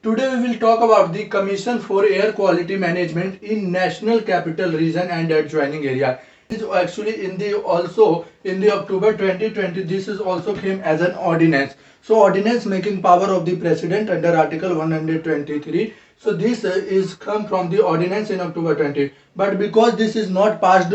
Today we will talk about the Commission for Air Quality Management in National Capital Region and adjoining area. This is actually in the October 2020. This is also came as an ordinance. So ordinance making power of the president under Article 123. So this is come from the ordinance in October 20. But because this is not passed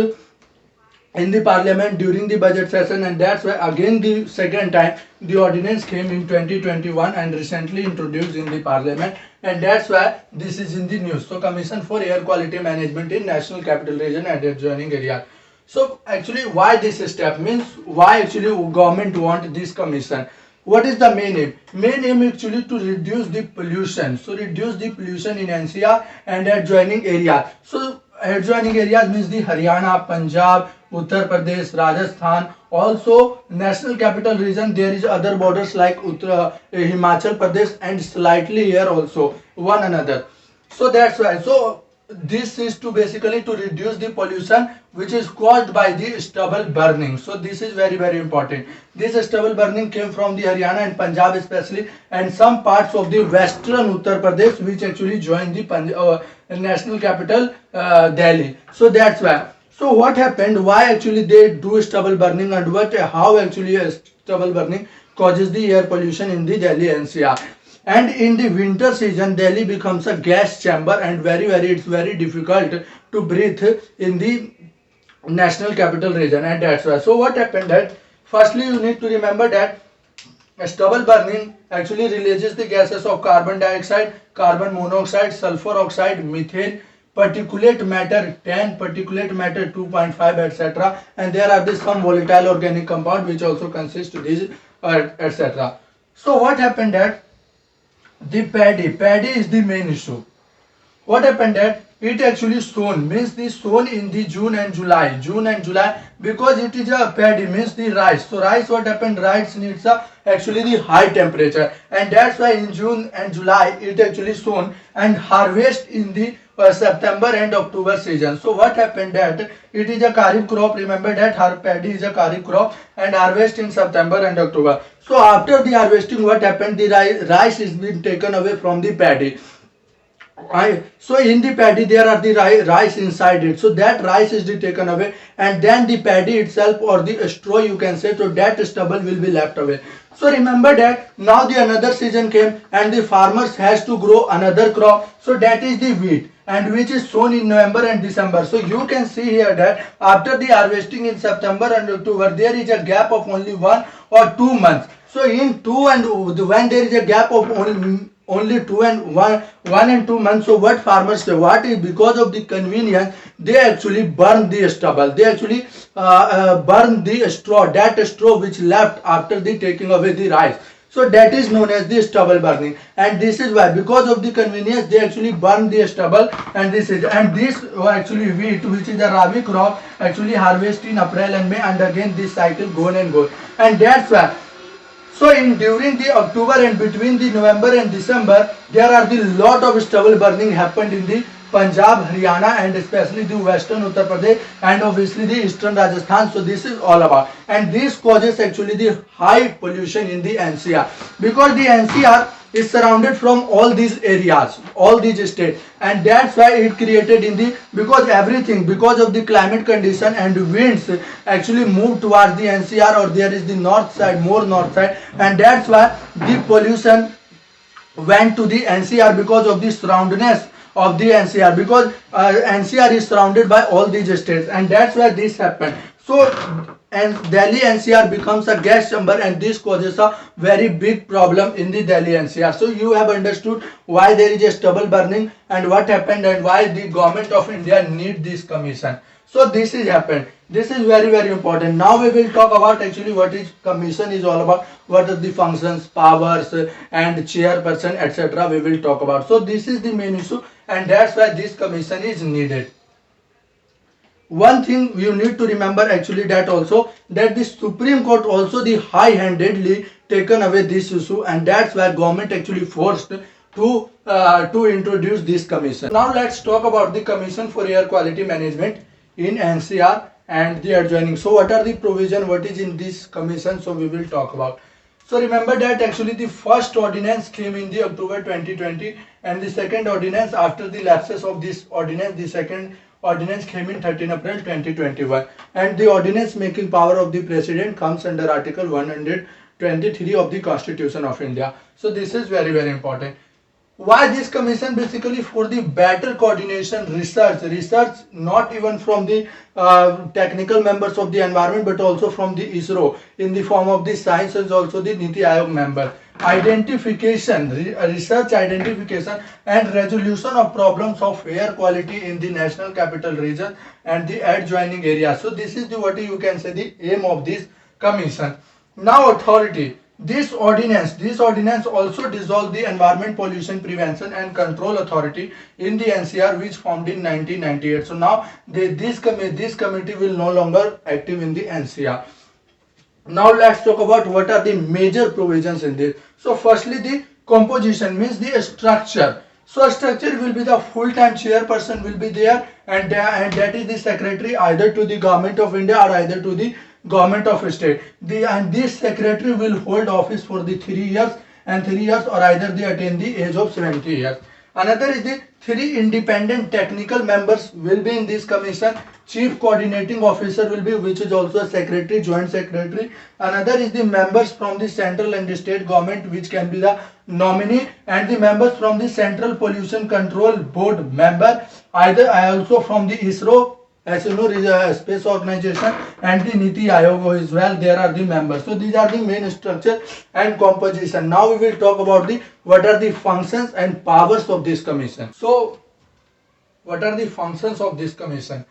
in the parliament during the budget session, and that's why again the second time the ordinance came in 2021 and recently introduced in the parliament, and that's why this is in the news. So Commission for Air Quality Management in National Capital Region and adjoining area. So actually why this step means, why actually government want this commission? What is the main aim? Main aim actually to reduce the pollution. So reduce the pollution in NCR and adjoining area. So adjoining areas means the Haryana, Punjab, Uttar Pradesh, Rajasthan. Also national capital region, there is other borders like Himachal Pradesh and slightly here also one another. So that's why. So this is to basically to reduce the pollution which is caused by the stubble burning. So this is very important. This stubble burning came from the Haryana and Punjab especially, and some parts of the western Uttar Pradesh which actually joined the national capital Delhi. So that's why. So what happened? Why actually they do stubble burning, and how actually stubble burning causes the air pollution in the Delhi NCR? And in the winter season, Delhi becomes a gas chamber, and it's very difficult to breathe in the national capital region, and that's why. So what happened that firstly you need to remember that stubble burning actually releases the gases of carbon dioxide, carbon monoxide, sulfur oxide, methane, particulate matter 10, particulate matter 2.5, etc. And there are some volatile organic compound which also consist of these, etc. So what happened that the paddy is the main issue. What happened that it actually sown, means the sown in the June and July, because it is a paddy means the rice. So rice, what happened, rice needs a actually the high temperature, and that's why in June and July it actually sown and harvest in the September and October season. So what happened that it is a kharif crop. Remember that her paddy is a kharif crop and harvest in September and October. So after the harvesting, what happened, the rice is being taken away from the paddy. So in the paddy there are the rice inside it. So that rice is taken away, and then the paddy itself or the straw you can say, so that stubble will be left away. So remember that now the another season came and the farmers has to grow another crop. So that is the wheat, and which is sown in November and December. So you can see here that after the harvesting in September and October, there is a gap of only 1 or 2 months. So in when there is a gap of only 1 and 2 months, so what farmers say, what is, because of the convenience, they actually burn the stubble, they actually burn the straw, that straw which left after the taking away the rice. So that is known as the stubble burning, and this is why, because of the convenience, they actually burn the stubble. And this actually wheat, which is a rabi crop, actually harvest in April and May, and again this cycle go and go, and that's why. So in during the October and between the November and December, there are the lot of stubble burning happened in the Punjab, Haryana, and especially the western Uttar Pradesh and obviously the eastern Rajasthan. So this is all about, and this causes actually the high pollution in the NCR, because the NCR is surrounded from all these areas, all these states, and that's why it created in the, because everything, because of the climate condition and winds actually move towards the NCR, or there is the north side, more north side, and that's why the pollution went to the NCR because of the surroundedness of the NCR, because NCR is surrounded by all these states, and that's why this happened. So and Delhi NCR becomes a gas chamber, and this causes a very big problem in the Delhi NCR. So you have understood why there is a stubble burning and what happened, and why the government of India need this commission. So this is happened. This is very important. Now we will talk about actually what is commission is all about, what are the functions, powers, and chairperson, etc. We will talk about. So this is the main issue, and that's why this commission is needed. One thing you need to remember actually, that also that the Supreme Court also the high-handedly taken away this issue, and that's why government actually forced to introduce this commission. Now let's talk about the Commission for Air Quality Management in NCR and the adjoining. So what are the provision, what is in this commission? So we will talk about. So remember that actually the first ordinance came in the October 2020, and the second ordinance, after the lapses of this ordinance, the second ordinance came in 13 April 2021, and the ordinance making power of the president comes under article 123 of the Constitution of India. So this is very important. Why this commission? Basically for the better coordination, research not even from the technical members of the environment, but also from the ISRO in the form of the science, and also the Niti Aayog member. Identification, research, identification and resolution of problems of air quality in the national capital region and the adjoining area. So this is the, what you can say, the aim of this commission. Now authority. This ordinance also dissolved the Environment Pollution Prevention and Control Authority in the NCR, which formed in 1998. So now this committee will no longer active in the NCR. Now let's talk about what are the major provisions in this. So firstly, the composition means the structure. So structure will be the full-time chairperson will be there, and that is the secretary either to the government of India or either to the government of a state. And this secretary will hold office for the 3 years, and 3 years, or either they attain the age of 70 years. Another is the 3 independent technical members will be in this commission. Chief coordinating officer will be, which is also a secretary, joint secretary. Another is the members from the central and the state government, which can be the nominee, and the members from the Central Pollution Control Board member, either also from the ISRO, as you know, space organization, and the Niti Aayog as well. There are the members. So these are the main structure and composition. Now we will talk about the what are the functions and powers of this commission. So what are the functions of this commission?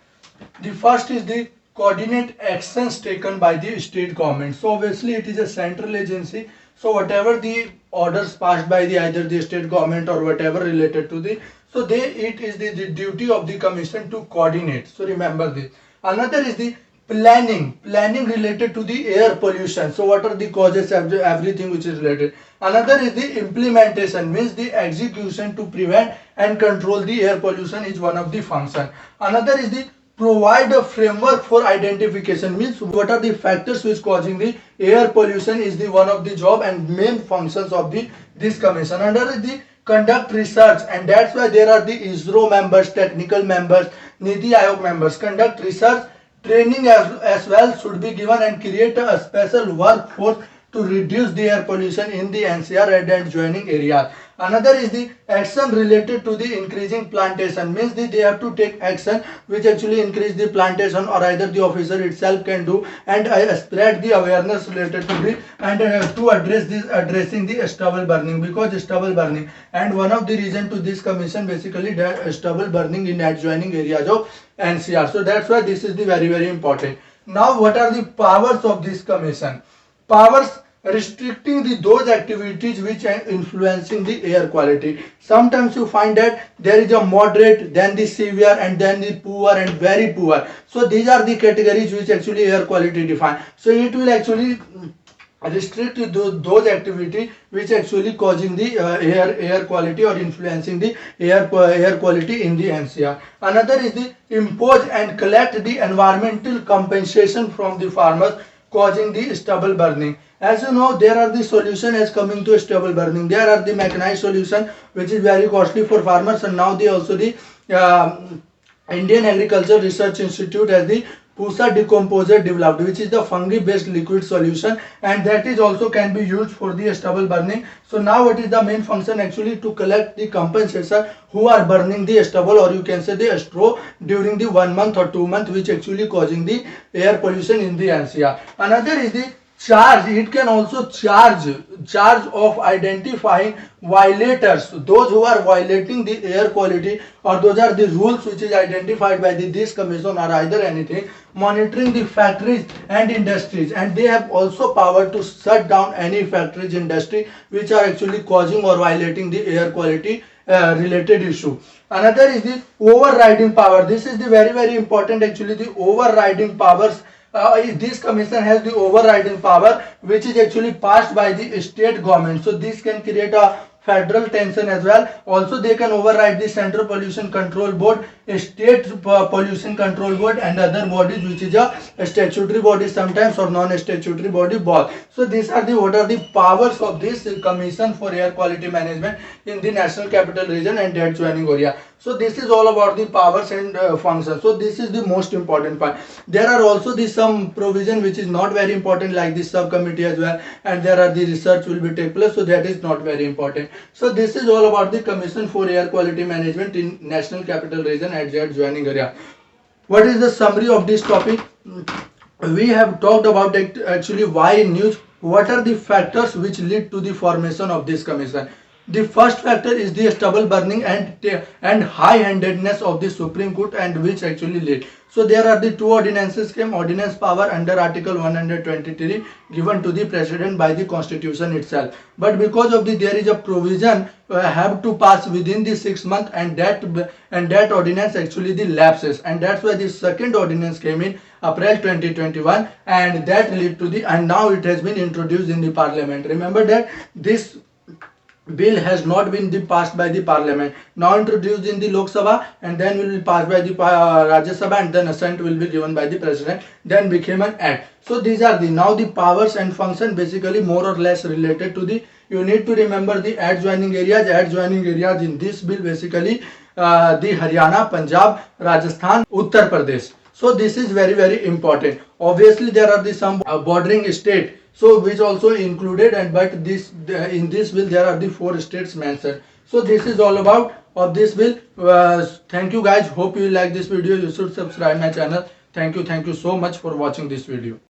The first is the coordinate actions taken by the state government. So obviously it is a central agency. So whatever the orders passed by the either the state government or whatever related to the, so it is the duty of the commission to coordinate. So remember this. Another is the planning related to the air pollution. So what are the causes, everything which is related. Another is the implementation, means the execution to prevent and control the air pollution is one of the function. Another is the provide a framework for identification, means what are the factors which causing the air pollution is the one of the job and main functions of this commission. Another is the conduct research, and that's why there are the ISRO members, technical members, Niti Aayog members. Conduct research, training as well should be given, and create a special workforce to reduce the air pollution in the NCR and adjoining areas. Another is the action related to the increasing plantation, means they have to take action which actually increase the plantation, or either the officer itself can do, and spread the awareness related to the, and to addressing the stubble burning, because stubble burning, and one of the reason to this commission basically that stubble burning in adjoining areas of NCR. So that's why this is the very important. Now what are the powers of this commission? Powers: restricting those activities which are influencing the air quality. Sometimes you find that there is a moderate, then the severe, and then the poor and very poor. So these are the categories which actually air quality define. So it will actually restrict those activities which actually causing the air quality or influencing the air quality in the NCR. Another is the impose and collect the environmental compensation from the farmers causing the stubble burning. As you know, there are the solution as coming to stubble burning. There are the mechanized solution which is very costly for farmers, and now they also the Indian Agriculture Research Institute has the Pusa decomposer developed, which is the fungi based liquid solution, and that is also can be used for the stubble burning. So now what is the main function? Actually to collect the compensation who are burning the stubble, or you can say the straw, during the 1 month or 2 months, which actually causing the air pollution in the NCR. Another is the charge. It can also charge of identifying violators, those who are violating the air quality, or those are the rules which is identified by this commission, or either anything. Monitoring the factories and industries, and they have also power to shut down any factories, industry which are actually causing or violating the air quality related issue. Another is the overriding power. This is the very important, actually the overriding powers. This commission has the overriding power which is actually passed by the state government. So this can create a federal tension as well. Also they can override the Central Pollution Control Board, State Pollution Control Board, and other bodies which is a statutory body sometimes or non-statutory body both. So these are the what are the powers of this Commission for Air Quality Management in the National Capital Region and that joining area. So this is all about the powers and functions. So this is the most important part. There are also the some provision which is not very important, like this subcommittee as well, and there are the research will be take place, so that is not very important. So this is all about the Commission for Air Quality Management in National Capital Region at that joining area. What is the summary of this topic? We have talked about it actually why news, what are the factors which lead to the formation of this commission. The first factor is the stubble burning and high-handedness of the Supreme Court, and which actually lead. So there are the two ordinances came, ordinance power under Article 123 given to the President by the Constitution itself. But because of the there is a provision have to pass within the 6 months, and that ordinance actually the lapses, and that's why the second ordinance came in April 2021, and that led to the, and now it has been introduced in the Parliament. Remember that this bill has not been passed by the parliament, now introduced in the Lok Sabha, and then will be passed by the Rajya Sabha, and then assent will be given by the president, then became an act. So these are the now the powers and function basically more or less related to the, you need to remember the adjoining areas. Adjoining areas in this bill basically the Haryana, Punjab, Rajasthan, Uttar Pradesh. So this is very important. Obviously there are the some bordering state, so which also included, and but this in this bill there are the 4 states mentioned. So this is all about of this bill. Thank you guys, hope you like this video. You should subscribe my channel. Thank you so much for watching this video.